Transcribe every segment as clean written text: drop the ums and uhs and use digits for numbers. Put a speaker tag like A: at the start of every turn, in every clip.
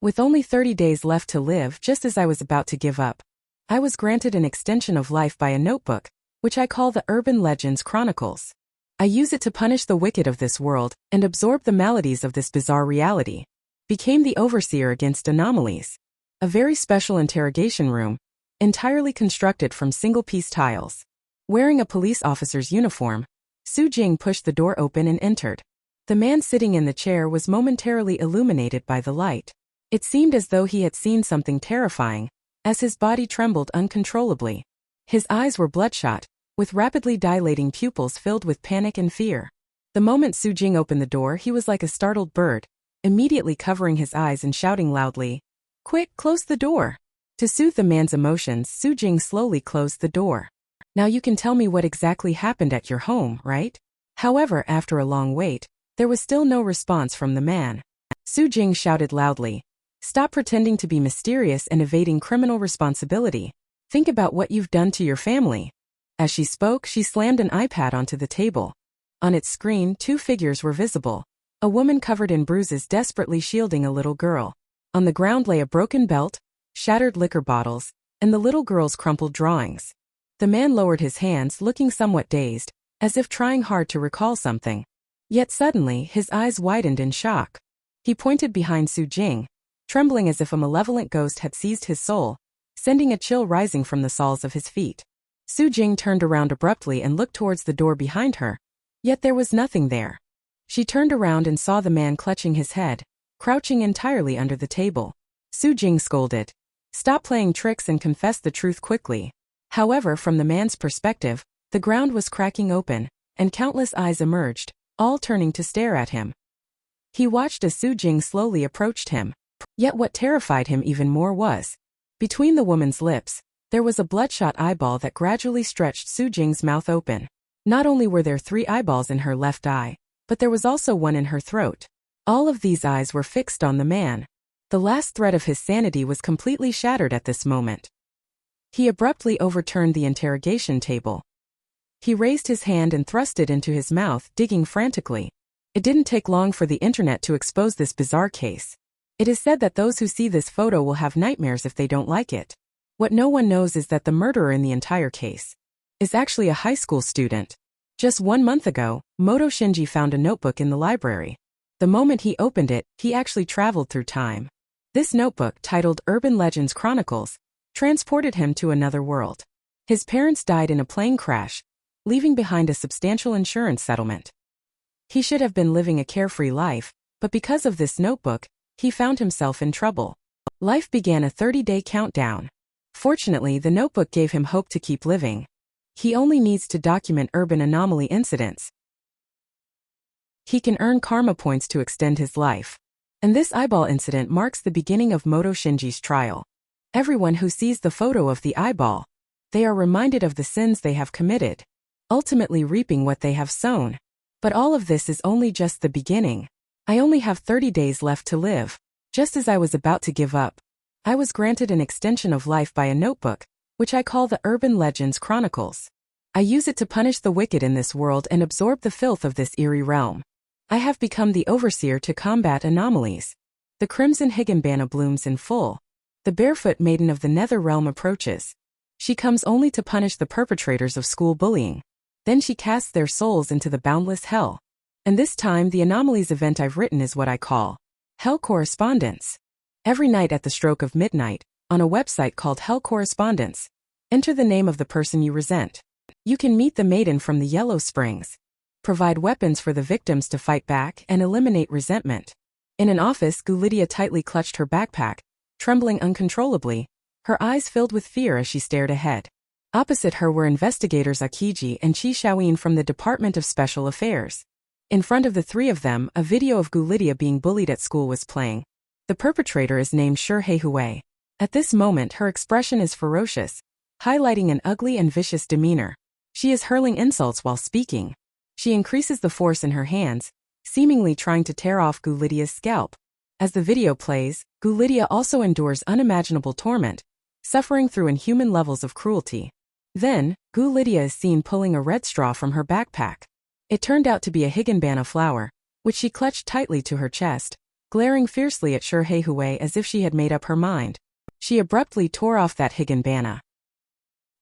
A: With only 30 days left to live, just as I was about to give up, I was granted an extension of life by a notebook, which I call the Urban Legends Chronicles. I use it to punish the wicked of this world and absorb the maladies of this bizarre reality. Became the overseer against anomalies. A very special interrogation room, entirely constructed from single-piece tiles. Wearing a police officer's uniform, Su Jing pushed the door open and entered. The man sitting in the chair was momentarily illuminated by the light. It seemed as though he had seen something terrifying, as his body trembled uncontrollably. His eyes were bloodshot, with rapidly dilating pupils filled with panic and fear. The moment Su Jing opened the door, he was like a startled bird, immediately covering his eyes and shouting loudly, "Quick, close the door!" To soothe the man's emotions, Su Jing slowly closed the door. "Now you can tell me what exactly happened at your home, right?" However, after a long wait, there was still no response from the man. Su Jing shouted loudly, "Stop pretending to be mysterious and evading criminal responsibility. Think about what you've done to your family." As she spoke, she slammed an iPad onto the table. On its screen, two figures were visible. A woman covered in bruises desperately shielding a little girl. On the ground lay a broken belt, shattered liquor bottles, and the little girl's crumpled drawings. The man lowered his hands, looking somewhat dazed, as if trying hard to recall something. Yet suddenly, his eyes widened in shock. He pointed behind Su Jing, trembling as if a malevolent ghost had seized his soul, sending a chill rising from the soles of his feet. Su Jing turned around abruptly and looked towards the door behind her, yet there was nothing there. She turned around and saw the man clutching his head, crouching entirely under the table. Su Jing scolded, "Stop playing tricks and confess the truth quickly." However, from the man's perspective, the ground was cracking open, and countless eyes emerged, all turning to stare at him. He watched as Su Jing slowly approached him. Yet what terrified him even more was, between the woman's lips, there was a bloodshot eyeball that gradually stretched Su Jing's mouth open. Not only were there 3 eyeballs in her left eye, but there was also one in her throat. All of these eyes were fixed on the man. The last thread of his sanity was completely shattered at this moment. He abruptly overturned the interrogation table. He raised his hand and thrust it into his mouth, digging frantically. It didn't take long for the internet to expose this bizarre case. It is said that those who see this photo will have nightmares if they don't like it. What no one knows is that the murderer in the entire case is actually a high school student. Just 1 month ago, Moto Shinji found a notebook in the library. The moment he opened it, he actually traveled through time. This notebook, titled Urban Legends Chronicles, transported him to another world. His parents died in a plane crash, leaving behind a substantial insurance settlement. He should have been living a carefree life, but because of this notebook, he found himself in trouble. Life began a 30-day countdown. Fortunately, the notebook gave him hope to keep living. He only needs to document urban anomaly incidents. He can earn karma points to extend his life. And this eyeball incident marks the beginning of Moto Shinji's trial. Everyone who sees the photo of the eyeball, they are reminded of the sins they have committed, ultimately reaping what they have sown. But all of this is only just the beginning. I only have 30 days left to live. Just as I was about to give up, I was granted an extension of life by a notebook, which I call the Urban Legends Chronicles. I use it to punish the wicked in this world and absorb the filth of this eerie realm. I have become the overseer to combat anomalies. The crimson higanbana blooms in full. The barefoot maiden of the nether realm approaches. She comes only to punish the perpetrators of school bullying. Then she casts their souls into the boundless hell. And this time the anomalies event I've written is what I call Hell Correspondence. Every night at the stroke of midnight, on a website called Hell Correspondence, enter the name of the person you resent. You can meet the maiden from the Yellow Springs, provide weapons for the victims to fight back and eliminate resentment. In an office, Gulidia tightly clutched her backpack, trembling uncontrollably, her eyes filled with fear as she stared ahead. Opposite her were investigators Akiji and Chi Xiaoyin from the Department of Special Affairs. In front of the 3 of them, a video of Gulidia being bullied at school was playing. The perpetrator is named Shi Hui. At this moment, her expression is ferocious, highlighting an ugly and vicious demeanor. She is hurling insults while speaking. She increases the force in her hands, seemingly trying to tear off Gulidia's scalp. As the video plays, Gulidia also endures unimaginable torment, suffering through inhuman levels of cruelty. Then, Gulidia is seen pulling a red straw from her backpack. It turned out to be a higanbana flower, which she clutched tightly to her chest, glaring fiercely at Shadowy as if she had made up her mind. She abruptly tore off that higanbana.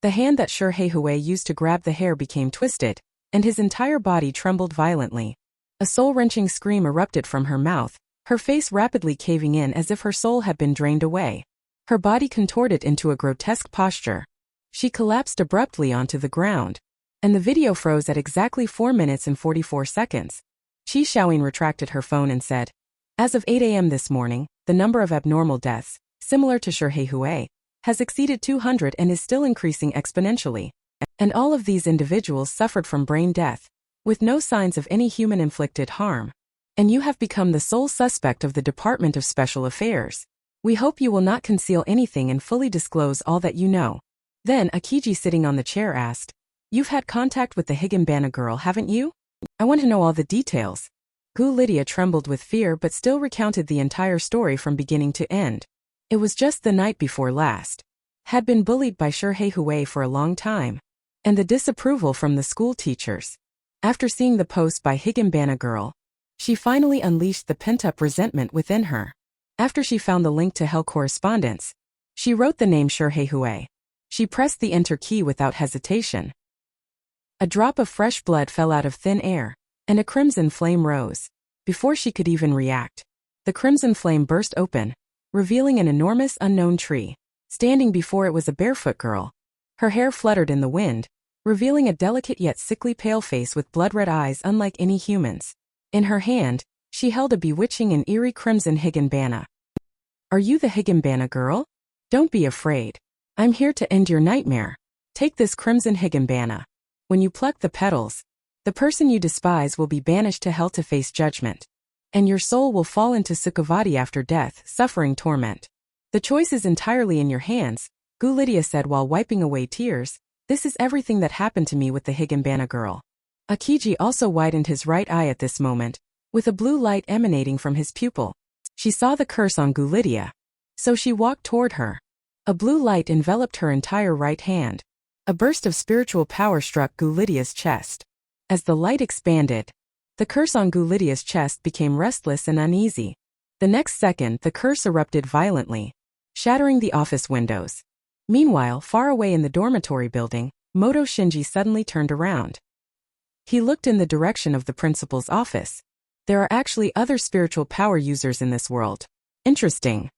A: The hand that Shadowy used to grab the hair became twisted, and his entire body trembled violently. A soul-wrenching scream erupted from her mouth, her face rapidly caving in as if her soul had been drained away. Her body contorted into a grotesque posture. She collapsed abruptly onto the ground, and the video froze at exactly 4 minutes and 44 seconds. Qi Xiaoying retracted her phone and said, "As of 8 a.m. this morning, the number of abnormal deaths, similar to Shadowy, has exceeded 200 and is still increasing exponentially. And all of these individuals suffered from brain death, with no signs of any human-inflicted harm. And you have become the sole suspect of the Department of Special Affairs. We hope you will not conceal anything and fully disclose all that you know." Then Akiji, sitting on the chair, asked, "You've had contact with the higanbana girl, haven't you? I want to know all the details." Gu Lydia trembled with fear but still recounted the entire story from beginning to end. It was just the night before last. Had been bullied by Shadowy for a long time. And the disapproval from the school teachers. After seeing the post by higanbana girl, she finally unleashed the pent-up resentment within her. After she found the link to Hell Correspondence, she wrote the name Shadowy. She pressed the enter key without hesitation. A drop of fresh blood fell out of thin air, and a crimson flame rose. Before she could even react, the crimson flame burst open, revealing an enormous unknown tree. Standing before it was a barefoot girl. Her hair fluttered in the wind, revealing a delicate yet sickly pale face with blood-red eyes unlike any humans. In her hand, she held a bewitching and eerie crimson higanbana. "Are you the higanbana girl? Don't be afraid. I'm here to end your nightmare. Take this crimson higanbana. When you pluck the petals, the person you despise will be banished to hell to face judgment. And your soul will fall into Sukhavati after death, suffering torment. The choice is entirely in your hands," Gu Lydia said while wiping away tears. "This is everything that happened to me with the higanbana girl." Akiji also widened his right eye at this moment, with a blue light emanating from his pupil. She saw the curse on Gu Lydia. So she walked toward her. A blue light enveloped her entire right hand. A burst of spiritual power struck Gu Lydia's chest. As the light expanded, the curse on Gu Lydia's chest became restless and uneasy. The next second, the curse erupted violently, shattering the office windows. Meanwhile, far away in the dormitory building, Moto Shinji suddenly turned around. He looked in the direction of the principal's office. There are actually other spiritual power users in this world. Interesting.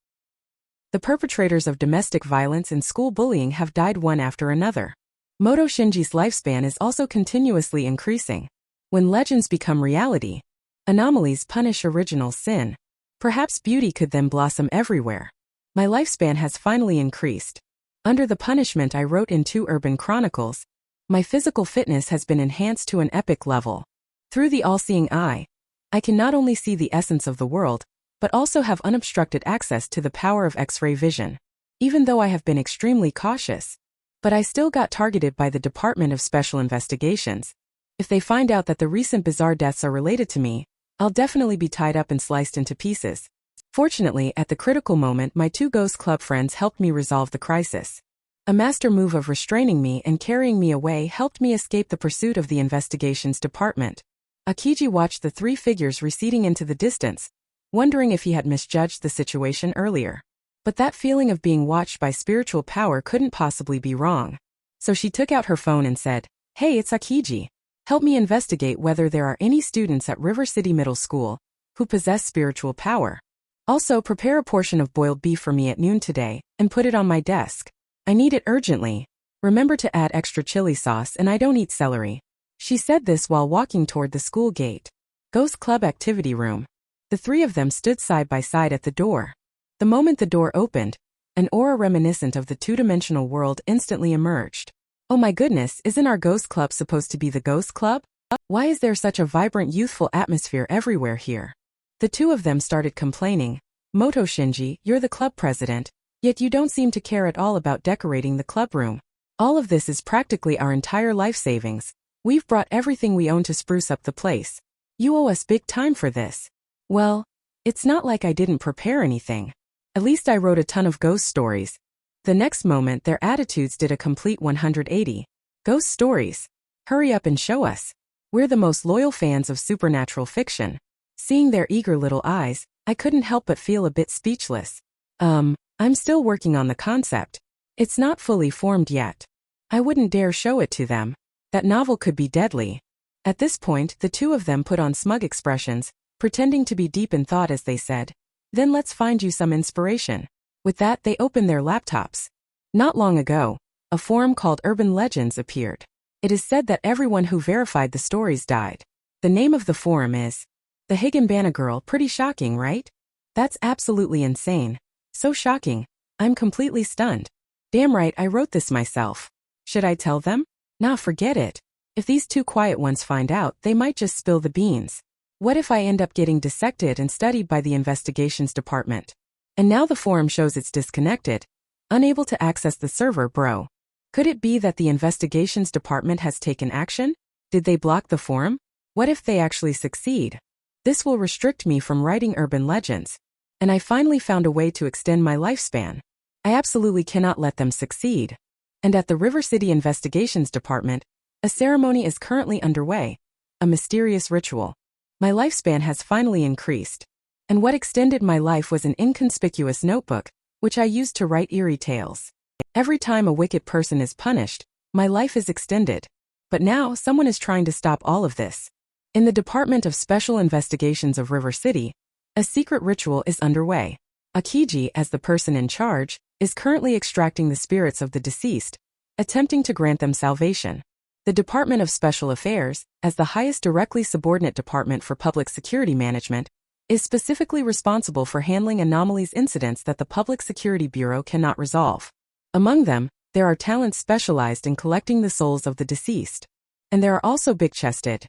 A: The perpetrators of domestic violence and school bullying have died one after another. Moto Shinji's lifespan is also continuously increasing. When legends become reality, anomalies punish original sin. Perhaps beauty could then blossom everywhere. My lifespan has finally increased. Under the punishment I wrote in 2 urban chronicles, my physical fitness has been enhanced to an epic level. Through the all-seeing eye, I can not only see the essence of the world, but also have unobstructed access to the power of X-ray vision. Even though I have been extremely cautious, but I still got targeted by the Department of Special Investigations. If they find out that the recent bizarre deaths are related to me, I'll definitely be tied up and sliced into pieces. Fortunately, at the critical moment, my 2 Ghost Club friends helped me resolve the crisis. A master move of restraining me and carrying me away helped me escape the pursuit of the investigations department. Akiji watched the 3 figures receding into the distance, wondering if he had misjudged the situation earlier. But that feeling of being watched by spiritual power couldn't possibly be wrong. So she took out her phone and said, "Hey, it's Akiji. Help me investigate whether there are any students at River City Middle School who possess spiritual power. Also, prepare a portion of boiled beef for me at noon today and put it on my desk. I need it urgently. Remember to add extra chili sauce, and I don't eat celery." She said this while walking toward the school gate. Ghost Club activity room. The 3 of them stood side by side at the door. The moment the door opened, an aura reminiscent of the 2-dimensional world instantly emerged. "Oh my goodness, isn't our Ghost Club supposed to be the Ghost Club? Why is there such a vibrant, youthful atmosphere everywhere here?" The 2 of them started complaining. "Moto Shinji, you're the club president, yet you don't seem to care at all about decorating the club room. All of this is practically our entire life savings. We've brought everything we own to spruce up the place. You owe us big time for this." "Well, it's not like I didn't prepare anything. At least I wrote a ton of ghost stories." The next moment, their attitudes did a complete 180. "Ghost stories? Hurry up and show us. We're the most loyal fans of supernatural fiction." Seeing their eager little eyes, I couldn't help but feel a bit speechless. I'm still working on the concept. It's not fully formed yet. I wouldn't dare show it to them. That novel could be deadly. At this point, the two of them put on smug expressions, pretending to be deep in thought as they said, "Then let's find you some inspiration." With that, they opened their laptops. Not long ago, a forum called Urban Legends appeared. It is said that everyone who verified the stories died. The name of the forum is The Higginbana Girl. Pretty shocking, right? That's absolutely insane. So shocking, I'm completely stunned. Damn right, I wrote this myself. Should I tell them? Nah, forget it. If these two quiet ones find out, they might just spill the beans. What if I end up getting dissected and studied by the investigations department? And now the forum shows it's disconnected, unable to access the server, bro. Could it be that the investigations department has taken action? Did they block the forum? What if they actually succeed? This will restrict me from writing urban legends. And I finally found a way to extend my lifespan. I absolutely cannot let them succeed. And at the River City Investigations Department, a ceremony is currently underway, a mysterious ritual. My lifespan has finally increased. And what extended my life was an inconspicuous notebook, which I used to write eerie tales. Every time a wicked person is punished, my life is extended. But now someone is trying to stop all of this. In the Department of Special Investigations of River City, a secret ritual is underway. Akiji, as the person in charge, is currently extracting the spirits of the deceased, attempting to grant them salvation. The Department of Special Affairs, as the highest directly subordinate department for public security management, is specifically responsible for handling anomalies incidents that the Public Security Bureau cannot resolve. Among them, there are talents specialized in collecting the souls of the deceased. And there are also big-chested,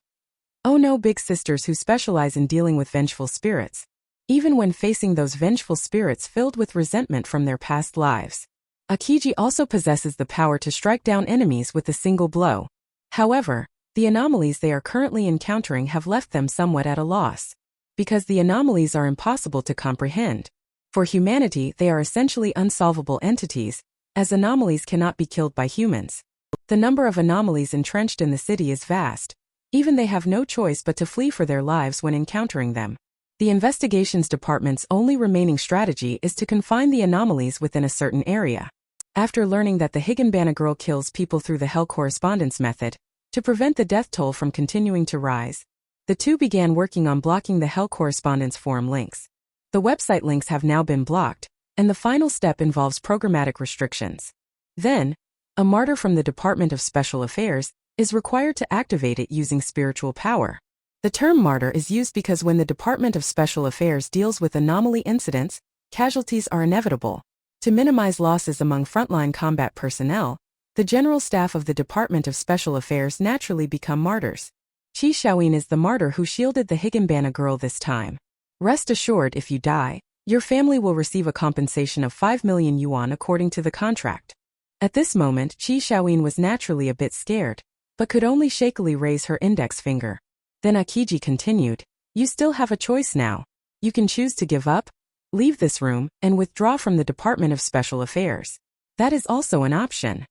A: oh no, big sisters who specialize in dealing with vengeful spirits, even when facing those vengeful spirits filled with resentment from their past lives. Akiji also possesses the power to strike down enemies with a single blow. However, the anomalies they are currently encountering have left them somewhat at a loss. Because the anomalies are impossible to comprehend. For humanity, they are essentially unsolvable entities, as anomalies cannot be killed by humans. The number of anomalies entrenched in the city is vast. Even they have no choice but to flee for their lives when encountering them. The investigations department's only remaining strategy is to confine the anomalies within a certain area. After learning that the Higginbana girl kills people through the Hell Correspondence method, to prevent the death toll from continuing to rise, the two began working on blocking the Hell Correspondence forum links. The website links have now been blocked, and the final step involves programmatic restrictions. Then, a martyr from the Department of Special Affairs is required to activate it using spiritual power. The term martyr is used because when the Department of Special Affairs deals with anomaly incidents, casualties are inevitable. To minimize losses among frontline combat personnel, the general staff of the Department of Special Affairs naturally become martyrs. Chi Xiaoyin is the martyr who shielded the Higginbana girl this time. Rest assured, if you die, your family will receive a compensation of 5 million yuan according to the contract. At this moment, Chi Xiaoyin was naturally a bit scared, but could only shakily raise her index finger. Then Akiji continued, "You still have a choice now. You can choose to give up, leave this room, and withdraw from the Department of Special Affairs. That is also an option."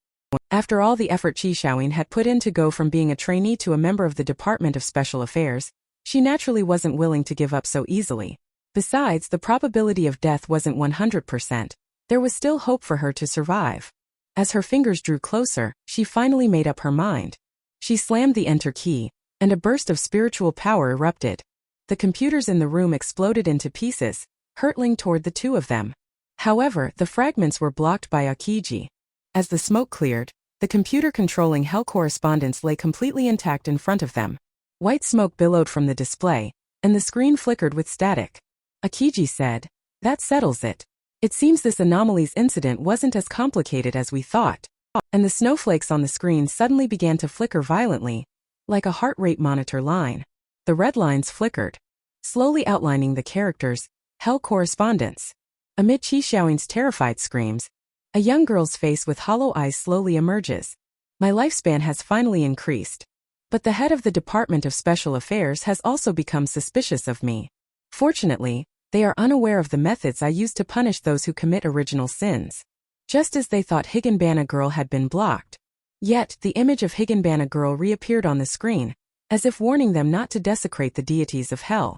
A: After all the effort Chi Xiaoyin had put in to go from being a trainee to a member of the Department of Special Affairs, she naturally wasn't willing to give up so easily. Besides, the probability of death wasn't 100%. There was still hope for her to survive. As her fingers drew closer, she finally made up her mind. She slammed the enter key, and a burst of spiritual power erupted. The computers in the room exploded into pieces, hurtling toward the two of them. However, the fragments were blocked by Akiji. As the smoke cleared, the computer controlling Hell Correspondence lay completely intact in front of them. White smoke billowed from the display, and the screen flickered with static. Akiji said, "That settles it. It seems this anomalies incident wasn't as complicated as we thought." And the snowflakes on the screen suddenly began to flicker violently, like a heart rate monitor line. The red lines flickered, slowly outlining the characters, Hell Correspondence. Amid Chi Xiaoyin's terrified screams, a young girl's face with hollow eyes slowly emerges. "My lifespan has finally increased. But the head of the Department of Special Affairs has also become suspicious of me. Fortunately, they are unaware of the methods I use to punish those who commit original sins." Just as they thought Higginbana girl had been blocked. Yet, the image of Higginbana girl reappeared on the screen, as if warning them not to desecrate the deities of hell.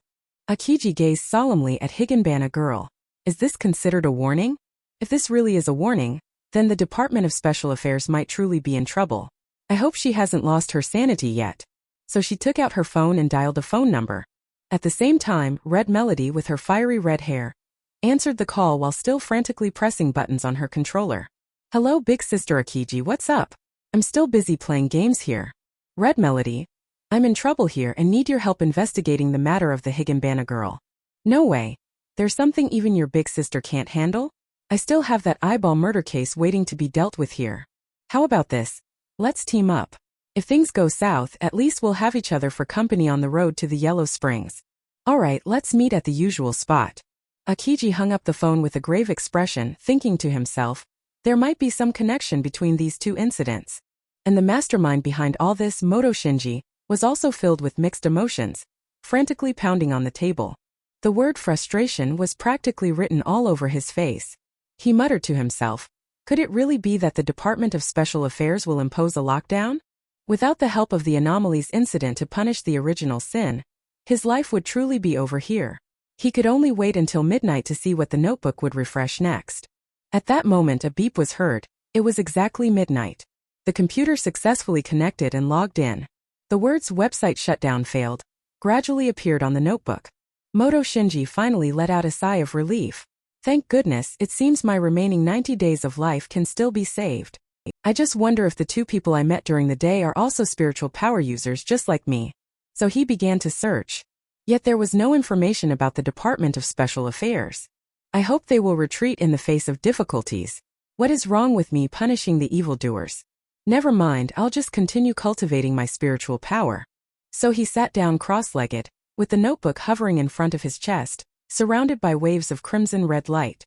A: Akiji gazed solemnly at Higanbana girl. Is this considered a warning? If this really is a warning, then the Department of Special Affairs might truly be in trouble. I hope she hasn't lost her sanity yet. So she took out her phone and dialed a phone number. At the same time, Red Melody, with her fiery red hair, answered the call while still frantically pressing buttons on her controller. Hello, big sister Akiji, what's up? I'm still busy playing games here. Red Melody, I'm in trouble here and need your help investigating the matter of the Higanbana girl. No way. There's something even your big sister can't handle? I still have that eyeball murder case waiting to be dealt with here. How about this? Let's team up. If things go south, at least we'll have each other for company on the road to the Yellow Springs. Alright, let's meet at the usual spot. Akiji hung up the phone with a grave expression, thinking to himself, there might be some connection between these two incidents. And the mastermind behind all this, Moto Shinji, was also filled with mixed emotions, frantically pounding on the table. The word frustration was practically written all over his face. He muttered to himself, could it really be that the Department of Special Affairs will impose a lockdown? Without the help of the anomalies incident to punish the original sin, his life would truly be over here. He could only wait until midnight to see what the notebook would refresh next. At that moment a beep was heard. It was exactly midnight. The computer successfully connected and logged in. The words website shutdown failed gradually appeared on the notebook. Moto Shinji finally let out a sigh of relief. Thank goodness, it seems my remaining 90 days of life can still be saved. I just wonder if the two people I met during the day are also spiritual power users just like me. So he began to search. Yet there was no information about the Department of Special Affairs. I hope they will retreat in the face of difficulties. What is wrong with me punishing the evildoers? Never mind, I'll just continue cultivating my spiritual power. So he sat down cross-legged, with the notebook hovering in front of his chest, surrounded by waves of crimson-red light.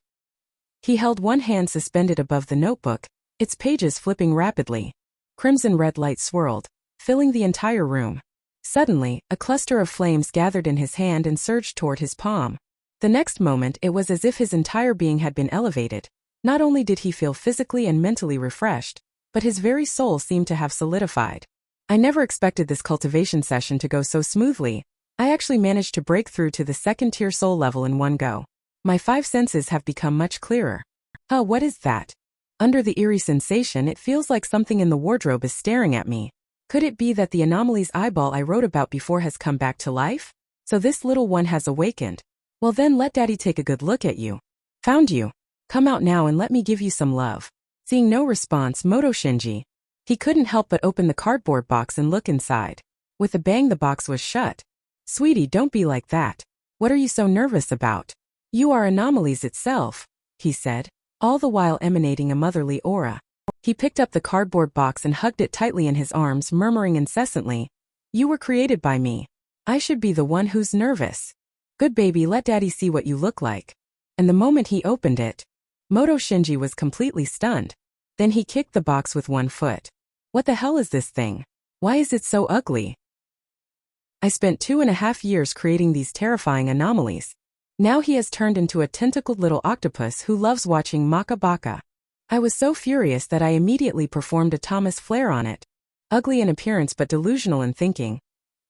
A: He held one hand suspended above the notebook, its pages flipping rapidly. Crimson-red light swirled, filling the entire room. Suddenly, a cluster of flames gathered in his hand and surged toward his palm. The next moment it was as if his entire being had been elevated. Not only did he feel physically and mentally refreshed, but his very soul seemed to have solidified. I never expected this cultivation session to go so smoothly. I actually managed to break through to the second-tier soul level in one go. My 5 senses have become much clearer. What is that? Under the eerie sensation, it feels like something in the wardrobe is staring at me. Could it be that the anomaly's eyeball I wrote about before has come back to life? So this little one has awakened. Well then let daddy take a good look at you. Found you. Come out now and let me give you some love. Seeing no response, Moto Shinji. He couldn't help but open the cardboard box and look inside. With a bang the box was shut. Sweetie, don't be like that. What are you so nervous about? You are anomalies itself, he said, all the while emanating a motherly aura. He picked up the cardboard box and hugged it tightly in his arms, murmuring incessantly, you were created by me. I should be the one who's nervous. Good baby, let daddy see what you look like. And the moment he opened it, Moto Shinji was completely stunned. Then he kicked the box with one foot. What the hell is this thing? Why is it so ugly? I spent 2.5 years creating these terrifying anomalies. Now he has turned into a tentacled little octopus who loves watching Maka Baka. I was so furious that I immediately performed a Thomas Flare on it. Ugly in appearance but delusional in thinking.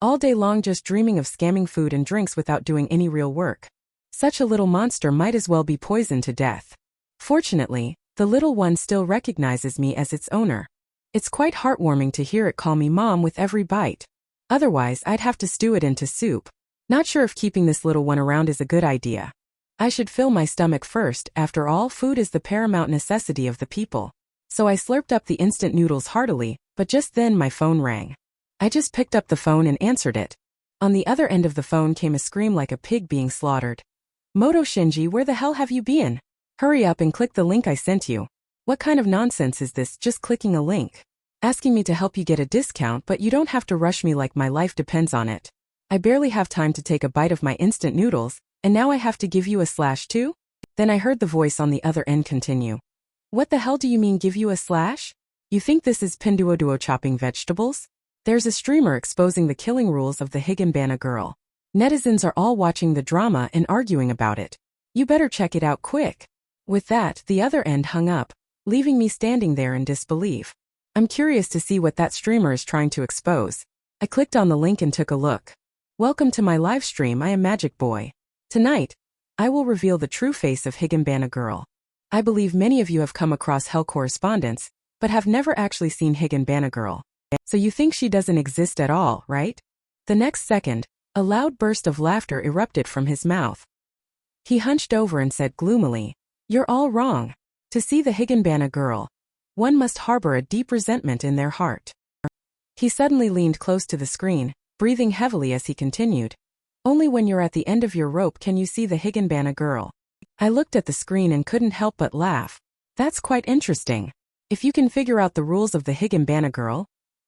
A: All day long just dreaming of scamming food and drinks without doing any real work. Such a little monster might as well be poisoned to death. Fortunately, the little one still recognizes me as its owner. It's quite heartwarming to hear it call me mom with every bite. Otherwise, I'd have to stew it into soup. Not sure if keeping this little one around is a good idea. I should fill my stomach first. After all, food is the paramount necessity of the people. So I slurped up the instant noodles heartily, but just then my phone rang. I just picked up the phone and answered it. On the other end of the phone came a scream like a pig being slaughtered. Moto Shinji, where the hell have you been? Hurry up and click the link I sent you. What kind of nonsense is this, just clicking a link? Asking me to help you get a discount, but you don't have to rush me like my life depends on it. I barely have time to take a bite of my instant noodles, and now I have to give you a slash too? Then I heard the voice on the other end continue. What the hell do you mean give you a slash? You think this is Pinduoduo chopping vegetables? There's a streamer exposing the killing rules of the Higanbana girl. Netizens are all watching the drama and arguing about it. You better check it out quick. With that, the other end hung up, leaving me standing there in disbelief. I'm curious to see what that streamer is trying to expose. I clicked on the link and took a look. Welcome to my live stream. I am Magic Boy. Tonight, I will reveal the true face of Higanbana Girl. I believe many of you have come across Hell Correspondence, but have never actually seen Higanbana Girl. So you think she doesn't exist at all, right? The next second, a loud burst of laughter erupted from his mouth. He hunched over and said gloomily, "You're all wrong. To see the Higanbana Girl, one must harbor a deep resentment in their heart." He suddenly leaned close to the screen, breathing heavily as he continued. "Only when you're at the end of your rope can you see the Higanbana Girl." I looked at the screen and couldn't help but laugh. That's quite interesting. If you can figure out the rules of the Higanbana Girl,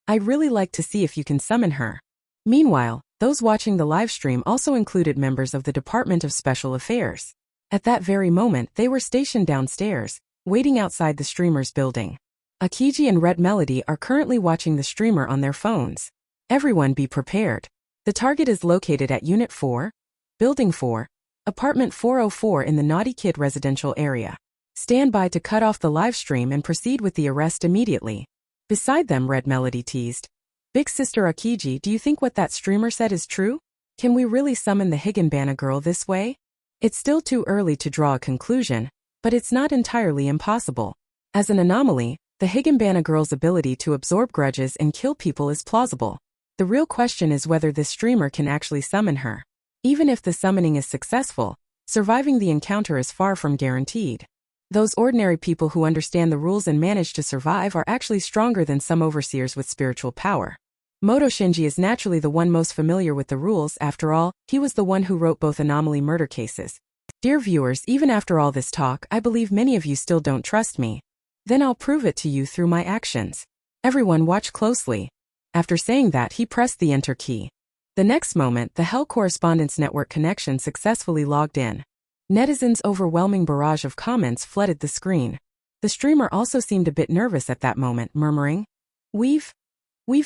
A: I'd really like to see if you can summon her. Meanwhile, those watching the live stream also included members of the Department of Special Affairs. At that very moment, they were stationed downstairs, waiting outside the streamer's building. Akiji and Red Melody are currently watching the streamer on their phones. Everyone be prepared. The target is located at Unit 4, Building 4, Apartment 404 in the Naughty Kid residential area. Stand by to cut off the live stream and proceed with the arrest immediately. Beside them, Red Melody teased. "Big Sister Akiji, do you think what that streamer said is true? Can we really summon the Higanbana Girl this way? It's still too early to draw a conclusion, but it's not entirely impossible. As an anomaly, the Higanbana Girl's ability to absorb grudges and kill people is plausible. The real question is whether this streamer can actually summon her. Even if the summoning is successful, surviving the encounter is far from guaranteed. Those ordinary people who understand the rules and manage to survive are actually stronger than some overseers with spiritual power. Moto Shinji is naturally the one most familiar with the rules. After all, he was the one who wrote both anomaly murder cases. Dear viewers, even after all this talk, I believe many of you still don't trust me. Then I'll prove it to you through my actions. Everyone watch closely." After saying that, he pressed the enter key. The next moment, the Hell Correspondence network connection successfully logged in. Netizens' overwhelming barrage of comments flooded the screen. The streamer also seemed a bit nervous at that moment, murmuring, We've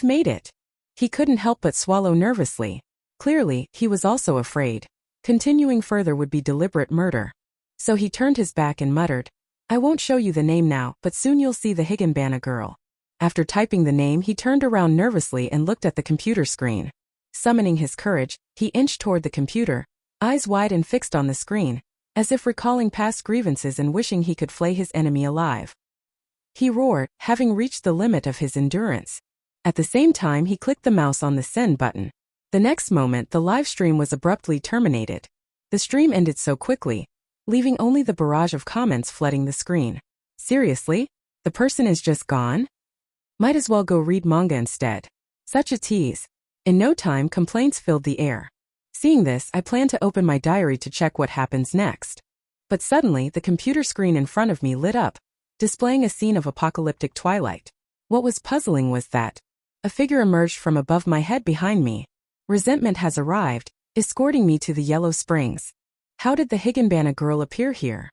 A: made it." He couldn't help but swallow nervously. Clearly, he was also afraid. Continuing further would be deliberate murder. So he turned his back and muttered, "I won't show you the name now, but soon you'll see the Higanbana Girl." After typing the name, he turned around nervously and looked at the computer screen. Summoning his courage, he inched toward the computer, eyes wide and fixed on the screen, as if recalling past grievances and wishing he could flay his enemy alive. He roared, having reached the limit of his endurance. At the same time, he clicked the mouse on the send button. The next moment, the live stream was abruptly terminated. The stream ended so quickly, leaving only the barrage of comments flooding the screen. Seriously? The person is just gone? Might as well go read manga instead. Such a tease. In no time, complaints filled the air. Seeing this, I planned to open my diary to check what happens next. But suddenly, the computer screen in front of me lit up, displaying a scene of apocalyptic twilight. What was puzzling was that a figure emerged from above my head behind me. Resentment has arrived, escorting me to the Yellow Springs. How did the Higanbana Girl appear here?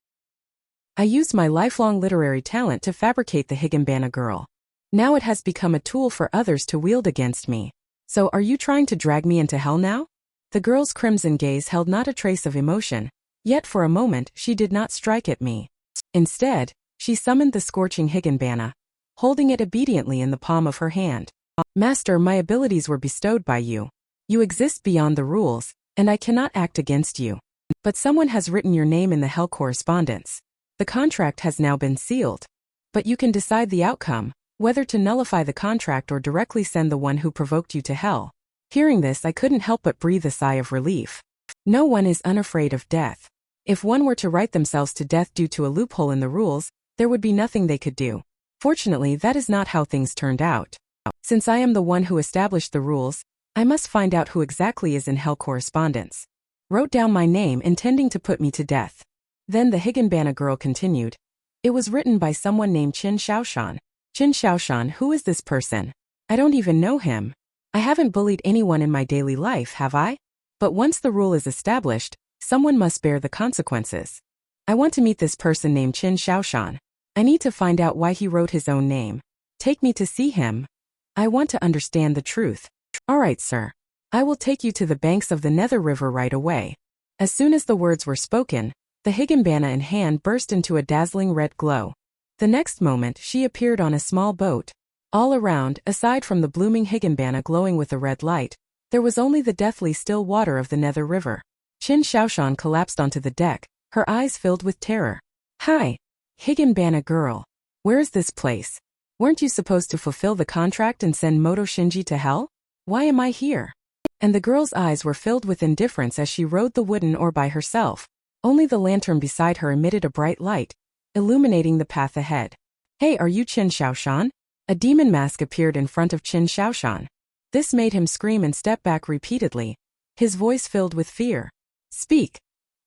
A: I used my lifelong literary talent to fabricate the Higanbana Girl. Now it has become a tool for others to wield against me. So are you trying to drag me into hell now? The girl's crimson gaze held not a trace of emotion, yet for a moment she did not strike at me. Instead, she summoned the scorching Higanbana, holding it obediently in the palm of her hand. "Master, my abilities were bestowed by you. You exist beyond the rules, and I cannot act against you. But someone has written your name in the Hell Correspondence. The contract has now been sealed. But you can decide the outcome, whether to nullify the contract or directly send the one who provoked you to hell." Hearing this, I couldn't help but breathe a sigh of relief. No one is unafraid of death. If one were to write themselves to death due to a loophole in the rules, there would be nothing they could do. Fortunately, that is not how things turned out. Since I am the one who established the rules, I must find out who exactly is in Hell Correspondence. Wrote down my name, intending to put me to death. Then the Higanbana Girl continued. It was written by someone named Qin Shaoshan. Qin Shaoshan, who is this person? I don't even know him. I haven't bullied anyone in my daily life, have I? But once the rule is established, someone must bear the consequences. I want to meet this person named Qin Shaoshan. I need to find out why he wrote his own name. Take me to see him. I want to understand the truth. All right, sir. I will take you to the banks of the Nether River right away. As soon as the words were spoken, the Higanbana in hand burst into a dazzling red glow. The next moment, she appeared on a small boat. All around, aside from the blooming Higanbana glowing with a red light, There was only the deathly still water of the Nether River. Qin Shaoshan collapsed onto the deck, her eyes filled with terror. Hi. Higanbana girl. Where is this place? Weren't you supposed to fulfill the contract and send Moto Shinji to hell? Why am I here? And the girl's eyes were filled with indifference as she rode the wooden oar by herself. Only the lantern beside her emitted a bright light, illuminating the path ahead. Hey, are you Qin Shaoshan? A demon mask appeared in front of Qin Shaoshan. This made him scream and step back repeatedly, his voice filled with fear. Speak.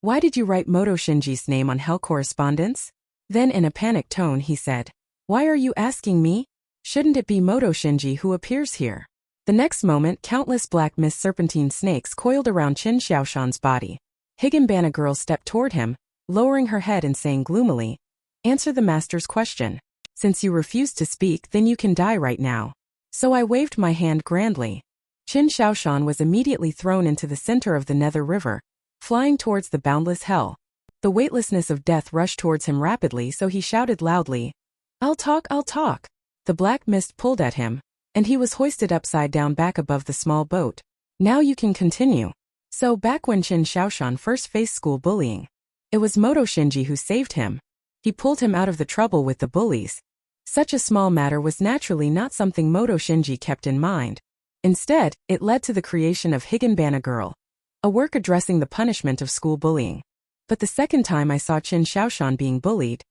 A: Why did you write Moto Shinji's name on Hell Correspondence? Then in a panicked tone he said, Why are you asking me? Shouldn't it be Moto Shinji who appears here? The next moment countless black mist serpentine snakes coiled around Qin Shaoshan's body. Higanbana girl stepped toward him, lowering her head and saying gloomily, Answer the master's question. Since you refuse to speak, then you can die right now. So I waved my hand grandly. Qin Shaoshan was immediately thrown into the center of the Nether River, flying towards the boundless hell. The weightlessness of death rushed towards him rapidly, so he shouted loudly, I'll talk, I'll talk. The black mist pulled at him, and he was hoisted upside down back above the small boat. Now you can continue. So back when Qin Shaoshan first faced school bullying, it was Moto Shinji who saved him. He pulled him out of the trouble with the bullies. Such a small matter was naturally not something Moto Shinji kept in mind. Instead, it led to the creation of Higanbana Girl, a work addressing the punishment of school bullying. But the second time I saw Qin Shaoshan being bullied,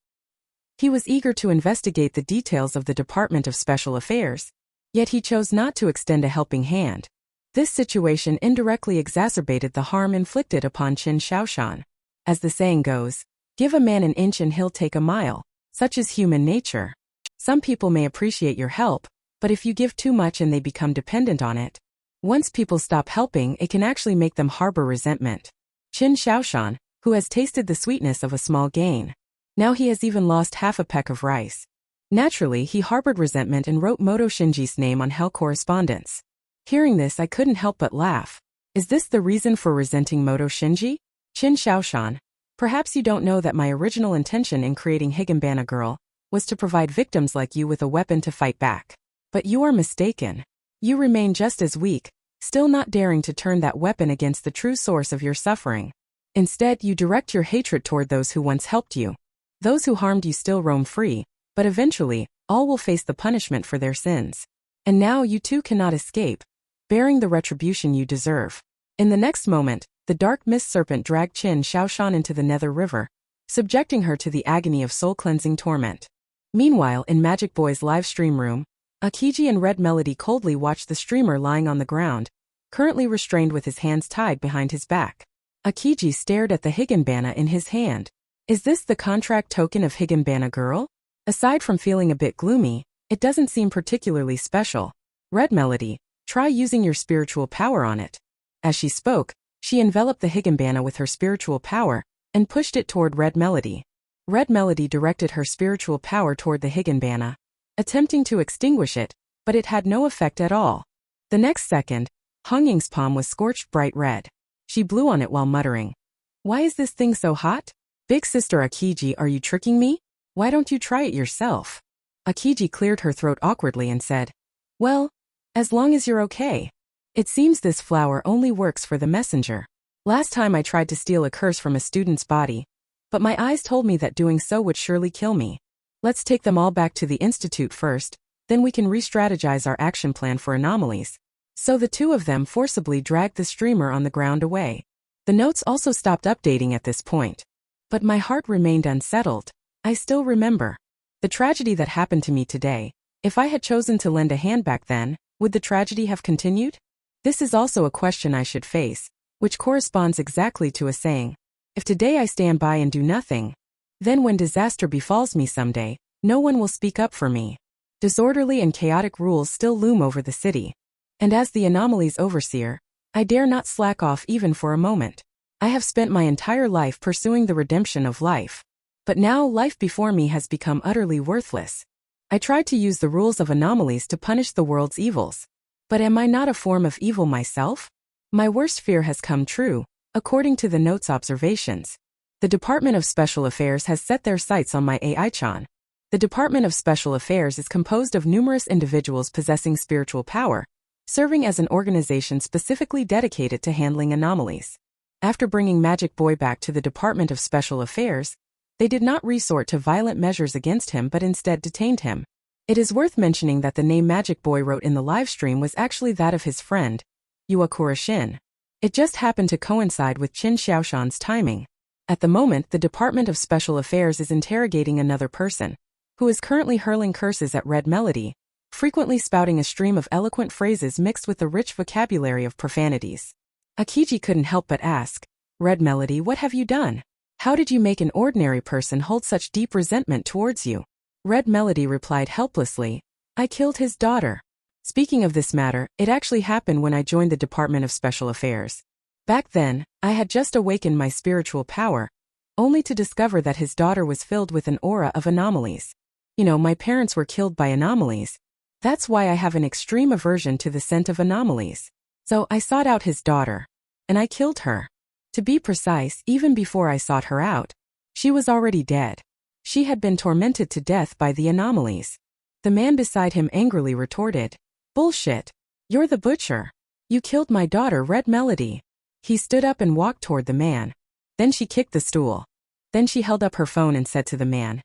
A: he was eager to investigate the details of the Department of Special Affairs, yet he chose not to extend a helping hand. This situation indirectly exacerbated the harm inflicted upon Qin Shaoshan. As the saying goes, give a man an inch and he'll take a mile. Such is human nature. Some people may appreciate your help, but if you give too much and they become dependent on it, once people stop helping, it can actually make them harbor resentment. Qin Shaoshan, who has tasted the sweetness of a small gain, now he has even lost half a peck of rice. Naturally, he harbored resentment and wrote Moto Shinji's name on Hell Correspondence. Hearing this, I couldn't help but laugh. Is this the reason for resenting Moto Shinji? Qin Shaoshan, perhaps you don't know that my original intention in creating Higanbana Girl was to provide victims like you with a weapon to fight back. But you are mistaken. You remain just as weak, still not daring to turn that weapon against the true source of your suffering. Instead, you direct your hatred toward those who once helped you. Those who harmed you still roam free, but eventually, all will face the punishment for their sins. And now you too cannot escape, bearing the retribution you deserve. In the next moment, the dark mist serpent dragged Qin Shaoshan into the Nether River, subjecting her to the agony of soul-cleansing torment. Meanwhile, in Magic Boy's live stream room, Akiji and Red Melody coldly watched the streamer lying on the ground, currently restrained with his hands tied behind his back. Akiji stared at the Higanbana in his hand. Is this the contract token of Higanbana Girl? Aside from feeling a bit gloomy, it doesn't seem particularly special. Red Melody, try using your spiritual power on it. As she spoke, she enveloped the Higanbana with her spiritual power and pushed it toward Red Melody. Red Melody directed her spiritual power toward the Higanbana, attempting to extinguish it, but it had no effect at all. The next second, Hongying's palm was scorched bright red. She blew on it while muttering, Why is this thing so hot? Big sister Akiji, are you tricking me? Why don't you try it yourself? Akiji cleared her throat awkwardly and said, Well, as long as you're okay. It seems this flower only works for the messenger. Last time I tried to steal a curse from a student's body, but my eyes told me that doing so would surely kill me. Let's take them all back to the institute first, then we can re-strategize our action plan for anomalies. So the two of them forcibly dragged the streamer on the ground away. The notes also stopped updating at this point. But my heart remained unsettled. I still remember the tragedy that happened to me today. If I had chosen to lend a hand back then, would the tragedy have continued? This is also a question I should face, which corresponds exactly to a saying. If today I stand by and do nothing, then when disaster befalls me someday, no one will speak up for me. Disorderly and chaotic rules still loom over the city. And as the anomaly's overseer, I dare not slack off even for a moment. I have spent my entire life pursuing the redemption of life. But now life before me has become utterly worthless. I tried to use the rules of anomalies to punish the world's evils. But am I not a form of evil myself? My worst fear has come true, according to the note's observations. The Department of Special Affairs has set their sights on my AI-chan. The Department of Special Affairs is composed of numerous individuals possessing spiritual power, serving as an organization specifically dedicated to handling anomalies. After bringing Magic Boy back to the Department of Special Affairs, they did not resort to violent measures against him but instead detained him. It is worth mentioning that the name Magic Boy wrote in the livestream was actually that of his friend, Yuan. It just happened to coincide with Qin Xiaoshan's timing. At the moment, the Department of Special Affairs is interrogating another person, who is currently hurling curses at Red Melody, frequently spouting a stream of eloquent phrases mixed with the rich vocabulary of profanities. Akiji couldn't help but ask, "Red Melody, what have you done? How did you make an ordinary person hold such deep resentment towards you?" Red Melody replied helplessly, "I killed his daughter." Speaking of this matter, it actually happened when I joined the Department of Special Affairs. Back then, I had just awakened my spiritual power, only to discover that his daughter was filled with an aura of anomalies. My parents were killed by anomalies. That's why I have an extreme aversion to the scent of anomalies. So I sought out his daughter. And I killed her. To be precise, even before I sought her out, she was already dead. She had been tormented to death by the anomalies. The man beside him angrily retorted, "Bullshit. You're the butcher. You killed my daughter, Red Melody." He stood up and walked toward the man. Then she kicked the stool. Then she held up her phone and said to the man,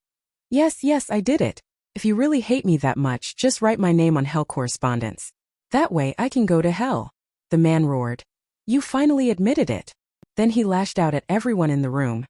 A: Yes, I did it. If you really hate me that much, just write my name on hell correspondence. That way I can go to hell." The man roared, "You finally admitted it." Then he lashed out at everyone in the room.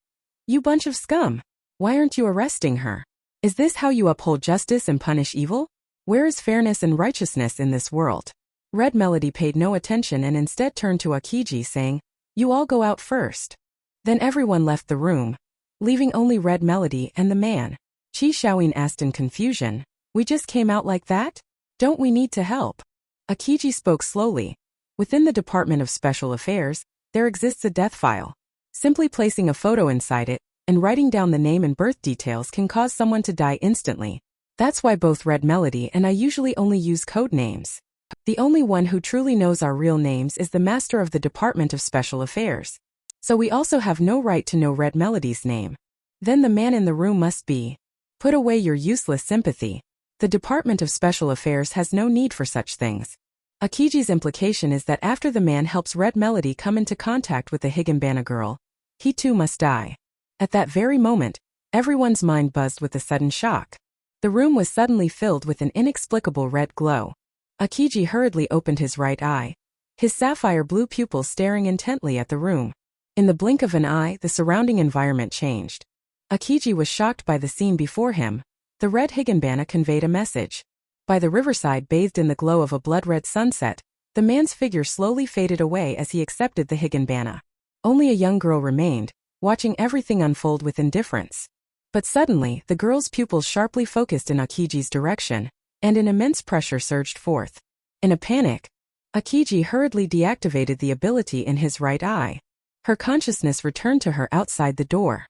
A: "You bunch of scum. Why aren't you arresting her? Is this how you uphold justice and punish evil? Where is fairness and righteousness in this world?" Red Melody paid no attention and instead turned to Akiji saying, "You all go out first." Then everyone left the room, leaving only Red Melody and the man. Qi Xiaoyin asked in confusion, "We just came out like that? Don't we need to help?" Akiji spoke slowly. Within the Department of Special Affairs, there exists a death file. Simply placing a photo inside it and writing down the name and birth details can cause someone to die instantly. That's why both Red Melody and I usually only use code names. The only one who truly knows our real names is the master of the Department of Special Affairs. So we also have no right to know Red Melody's name. Then the man in the room must be. Put away your useless sympathy. The Department of Special Affairs has no need for such things. Akiji's implication is that after the man helps Red Melody come into contact with the Higginbana girl, he too must die. At that very moment, everyone's mind buzzed with a sudden shock. The room was suddenly filled with an inexplicable red glow. Akiji hurriedly opened his right eye, his sapphire blue pupils staring intently at the room. In the blink of an eye, the surrounding environment changed. Akiji was shocked by the scene before him. The red Higginbana conveyed a message. By the riverside bathed in the glow of a blood-red sunset, the man's figure slowly faded away as he accepted the Higginbana. Only a young girl remained, watching everything unfold with indifference. But suddenly, the girl's pupils sharply focused in Akiji's direction, and an immense pressure surged forth. In a panic, Akiji hurriedly deactivated the ability in his right eye. Her consciousness returned to her outside the door.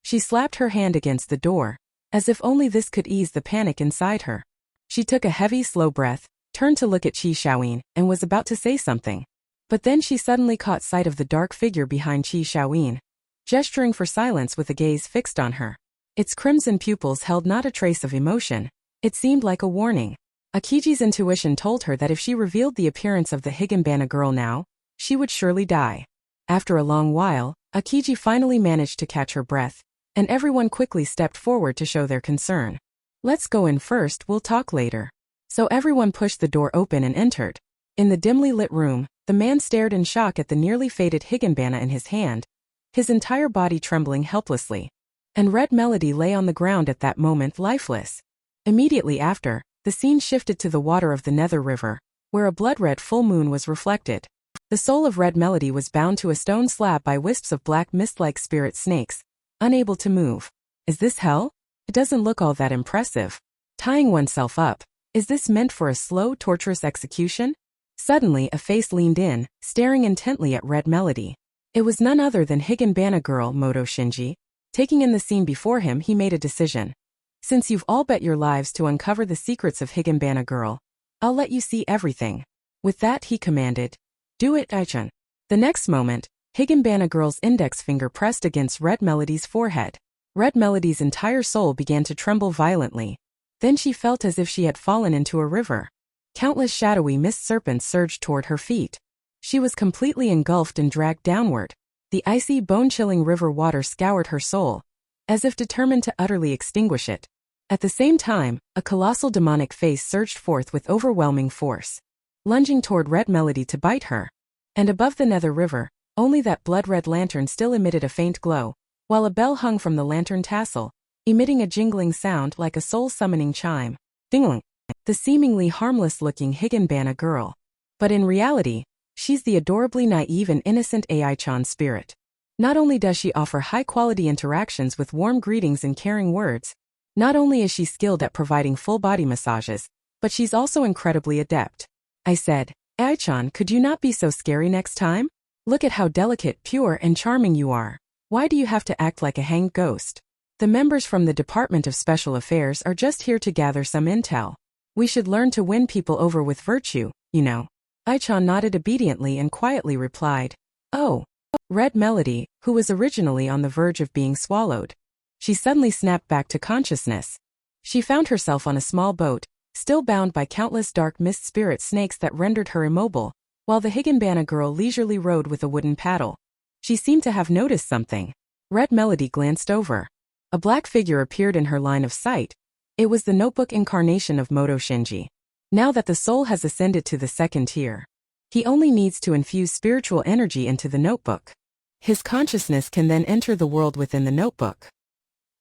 A: She slapped her hand against the door, as if only this could ease the panic inside her. She took a heavy, slow breath, turned to look at Qi Xiaoyin, and was about to say something. But then she suddenly caught sight of the dark figure behind Qi Xiaoyin, gesturing for silence with a gaze fixed on her. Its crimson pupils held not a trace of emotion. It seemed like a warning. Akiji's intuition told her that if she revealed the appearance of the Higginbana girl now, she would surely die. After a long while, Akiji finally managed to catch her breath, and everyone quickly stepped forward to show their concern. "Let's go in first, we'll talk later." So everyone pushed the door open and entered. In the dimly lit room, the man stared in shock at the nearly faded Higginbana in his hand, his entire body trembling helplessly. And Red Melody lay on the ground at that moment lifeless. Immediately after, the scene shifted to the water of the Nether River, where a blood-red full moon was reflected. The soul of Red Melody was bound to a stone slab by wisps of black mist-like spirit snakes, unable to move. Is this hell? It doesn't look all that impressive. Tying oneself up, is this meant for a slow, torturous execution? Suddenly a face leaned in, staring intently at Red Melody. It was none other than Higginbana girl Moto Shinji. Taking in the scene before him, he made a decision. Since you've all bet your lives to uncover the secrets of Higginbana girl, I'll let you see everything. With that, he commanded, "Do it, Aichan." The next moment, Higginbana girl's index finger pressed against Red Melody's forehead. Red Melody's entire soul began to tremble violently. Then she felt as if she had fallen into a river. Countless shadowy mist serpents surged toward her feet. She was completely engulfed and dragged downward. The icy, bone-chilling river water scoured her soul, as if determined to utterly extinguish it. At the same time, a colossal demonic face surged forth with overwhelming force, lunging toward Red Melody to bite her. And above the nether river, only that blood-red lantern still emitted a faint glow, while a bell hung from the lantern tassel, emitting a jingling sound like a soul-summoning chime. Ding! The seemingly harmless-looking Higanbana girl. But in reality, she's the adorably naive and innocent Ai-chan spirit. Not only does she offer high-quality interactions with warm greetings and caring words, not only is she skilled at providing full-body massages, but she's also incredibly adept. I said, Ai-chan, could you not be so scary next time? Look at how delicate, pure, and charming you are. Why do you have to act like a hanged ghost? The members from the Department of Special Affairs are just here to gather some intel. We should learn to win people over with virtue, you know. Ai-chan nodded obediently and quietly replied, Oh. Red Melody, who was originally on the verge of being swallowed. She suddenly snapped back to consciousness. She found herself on a small boat, still bound by countless dark mist spirit snakes that rendered her immobile, while the Higanbana girl leisurely rowed with a wooden paddle. She seemed to have noticed something. Red Melody glanced over. A black figure appeared in her line of sight. It was the notebook incarnation of Moto Shinji. Now that the soul has ascended to the second tier, he only needs to infuse spiritual energy into the notebook. His consciousness can then enter the world within the notebook.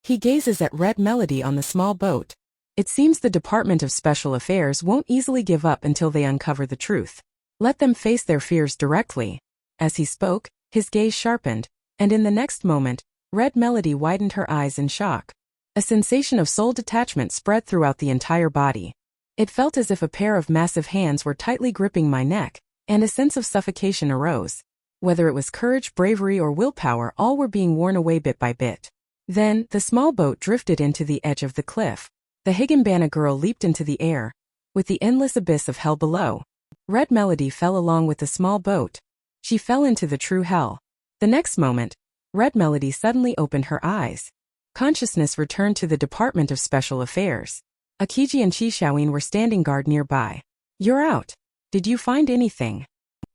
A: He gazes at Red Melody on the small boat. It seems the Department of Special Affairs won't easily give up until they uncover the truth. Let them face their fears directly. As he spoke, his gaze sharpened, and in the next moment, Red Melody widened her eyes in shock. A sensation of soul detachment spread throughout the entire body. It felt as if a pair of massive hands were tightly gripping my neck, and a sense of suffocation arose. Whether it was courage, bravery, or willpower, all were being worn away bit by bit. Then, the small boat drifted into the edge of the cliff. The Higanbana girl leaped into the air, with the endless abyss of hell below. Red Melody fell along with the small boat. She fell into the true hell. The next moment, Red Melody suddenly opened her eyes. Consciousness returned to the Department of Special Affairs. Akiji and Qishaoin were standing guard nearby. You're out. Did you find anything?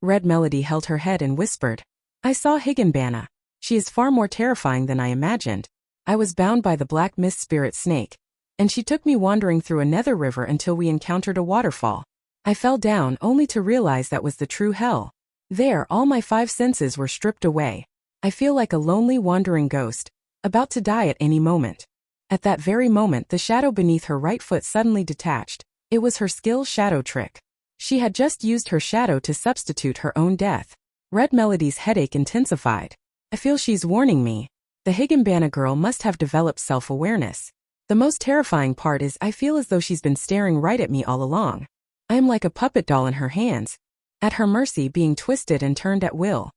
A: Red Melody held her head and whispered. I saw Higanbana. She is far more terrifying than I imagined. I was bound by the black mist spirit snake, and she took me wandering through a nether river until we encountered a waterfall. I fell down only to realize that was the true hell. There, all my 5 senses were stripped away. I feel like a lonely wandering ghost, about to die at any moment. At that very moment, the shadow beneath her right foot suddenly detached. It was her skill shadow trick. She had just used her shadow to substitute her own death. Red Melody's headache intensified. I feel she's warning me. The Higanbana girl must have developed self-awareness. The most terrifying part is I feel as though she's been staring right at me all along. I am like a puppet doll in her hands, at her mercy, being twisted and turned at will.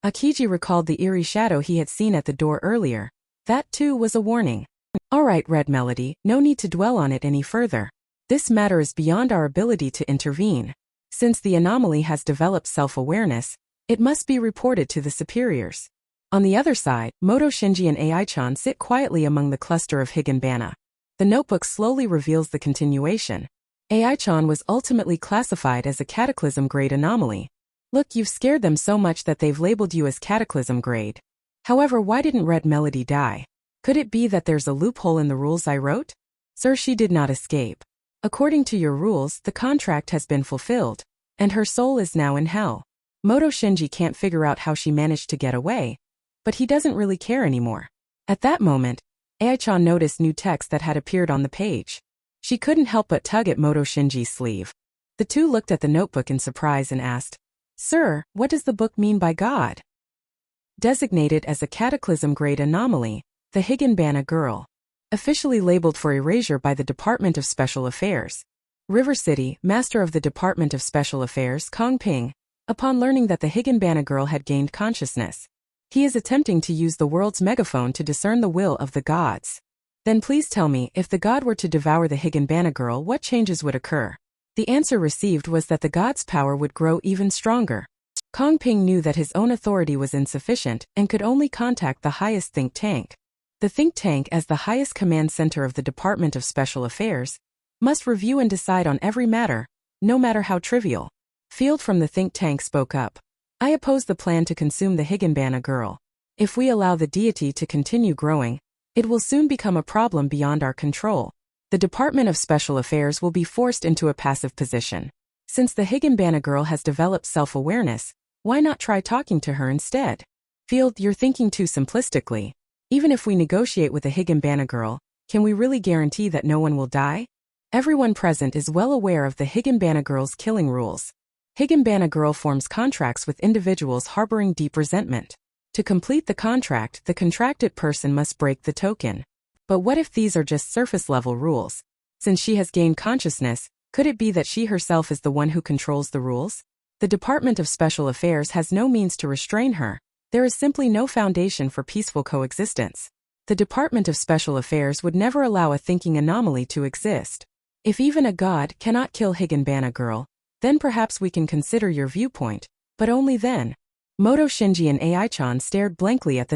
A: Akiji recalled the eerie shadow he had seen at the door earlier. That too was a warning. All right, Red Melody, no need to dwell on it any further. This matter is beyond our ability to intervene. Since the anomaly has developed self-awareness, it must be reported to the superiors. On the other side, Moto Shinji and Ai-chan sit quietly among the cluster of Higanbana. The notebook slowly reveals the continuation. Ai-chan was ultimately classified as a cataclysm grade anomaly. Look, you've scared them so much that they've labeled you as cataclysm grade. However, why didn't Red Melody die? Could it be that there's a loophole in the rules I wrote? Sir, she did not escape. According to your rules, the contract has been fulfilled, and her soul is now in hell. Moto Shinji can't figure out how she managed to get away, but he doesn't really care anymore. At that moment, Ai-chan noticed new text that had appeared on the page. She couldn't help but tug at Moto Shinji's sleeve. The two looked at the notebook in surprise and asked, Sir, what does the book mean by God? Designated as a cataclysm-grade anomaly, the Higanbana girl. Officially labeled for erasure by the Department of Special Affairs. River City, Master of the Department of Special Affairs, Kong Ping, upon learning that the Higanbana girl had gained consciousness. He is attempting to use the world's megaphone to discern the will of the gods. Then please tell me, if the god were to devour the Higanbana girl, what changes would occur? The answer received was that the god's power would grow even stronger. Kong Ping knew that his own authority was insufficient and could only contact the highest think tank. The think tank, as the highest command center of the Department of Special Affairs, must review and decide on every matter, no matter how trivial. Field from the think tank spoke up. I oppose the plan to consume the Higanbana girl. If we allow the deity to continue growing, it will soon become a problem beyond our control. The Department of Special Affairs will be forced into a passive position. Since the Higanbana girl has developed self-awareness, why not try talking to her instead? Field, you're thinking too simplistically. Even if we negotiate with the Higanbana girl, can we really guarantee that no one will die? Everyone present is well aware of the Higanbana girl's killing rules. Higanbana girl forms contracts with individuals harboring deep resentment. To complete the contract, the contracted person must break the token. But what if these are just surface-level rules? Since she has gained consciousness, could it be that she herself is the one who controls the rules? The Department of Special Affairs has no means to restrain her. There is simply no foundation for peaceful coexistence. The Department of Special Affairs would never allow a thinking anomaly to exist. If even a god cannot kill Higanbana girl, then perhaps we can consider your viewpoint, but only then. Moto Shinji and Ai-chan stared blankly at the